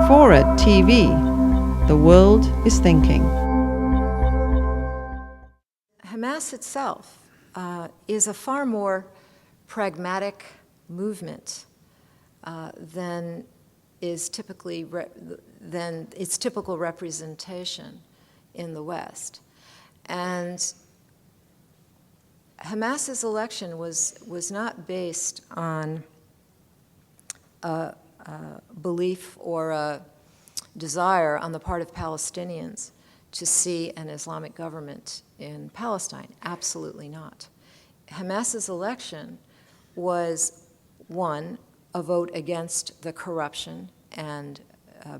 FORA.tv. The world is thinking. Hamas itself is a far more pragmatic movement than its typical representation in the West. And Hamas's election was not based on a belief or a desire on the part of Palestinians to see an Islamic government in Palestine. Absolutely not. Hamas's election was, one, a vote against the corruption and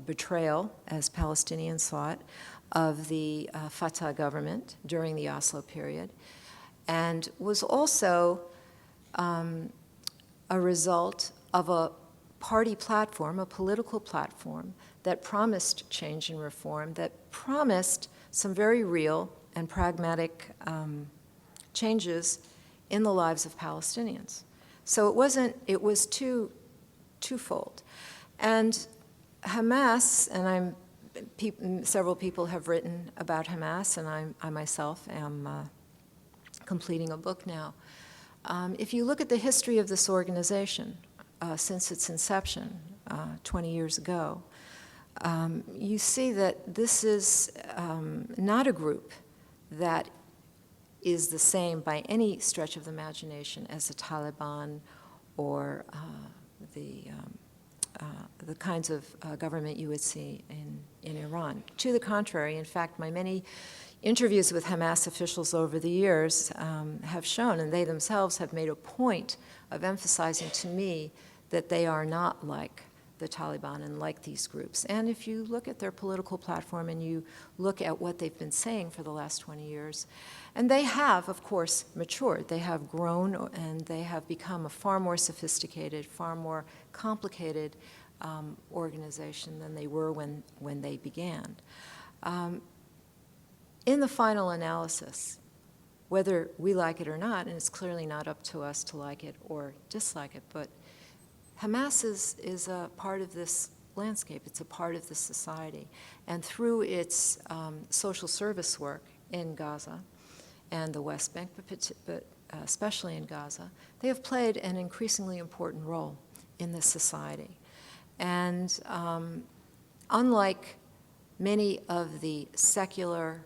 betrayal, as Palestinians saw it, of the Fatah government during the Oslo period, and was also a result of a party platform, a political platform, that promised change and reform, that promised some very real and pragmatic changes in the lives of Palestinians. So it was twofold. And Hamas, and several people have written about Hamas, and I myself am completing a book now. If you look at the history of this organization since its inception 20 years ago, you see that this is not a group that is the same by any stretch of the imagination as the Taliban or the kinds of government you would see in Iran. To the contrary, in fact, my many interviews with Hamas officials over the years have shown, and they themselves have made a point of emphasizing to me, that they are not like the Taliban and like these groups. And if you look at their political platform and you look at what they've been saying for the last 20 years, and they have, of course, matured. They have grown and they have become a far more sophisticated, far more complicated organization than they were when they began. In the final analysis, whether we like it or not, and it's clearly not up to us to like it or dislike it, but Hamas is a part of this landscape. It's a part of this society. And through its social service work in Gaza and the West Bank, but especially in Gaza, they have played an increasingly important role in this society. And unlike many of the secular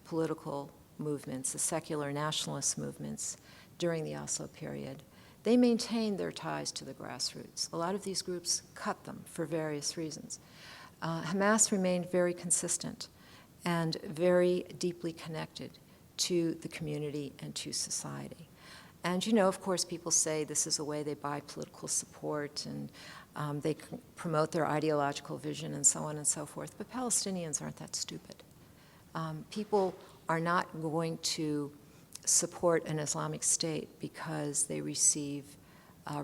political movements, the secular nationalist movements during the Oslo period, they maintained their ties to the grassroots. A lot of these groups cut them for various reasons. Hamas remained very consistent and very deeply connected to the community and to society. And you know, of course, people say this is a way they buy political support and they promote their ideological vision and so on and so forth. But Palestinians aren't that stupid. People are not going to support an Islamic State because they receive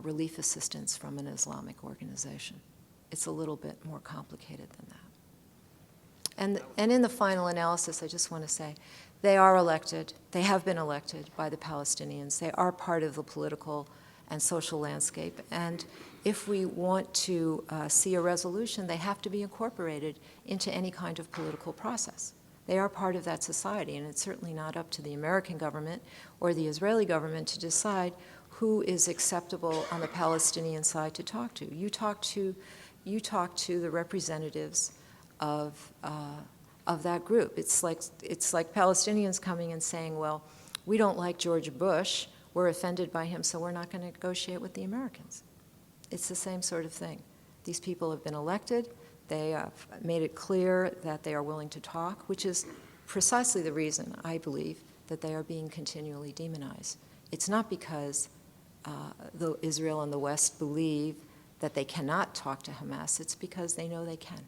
relief assistance from an Islamic organization. It's a little bit more complicated than that. And in the final analysis, I just want to say, they are elected, they have been elected by the Palestinians. They are part of the political and social landscape. And if we want to see a resolution, they have to be incorporated into any kind of political process. They are part of that society, and it's certainly not up to the American government or the Israeli government to decide who is acceptable on the Palestinian side to talk to. You talk to the representatives of that group. It's like Palestinians coming and saying, well, we don't like George Bush, we're offended by him, so we're not going to negotiate with the Americans. It's the same sort of thing. These people have been elected. They have made it clear that they are willing to talk, which is precisely the reason, I believe, that they are being continually demonized. It's not because Israel and the West believe that they cannot talk to Hamas. It's because they know they can.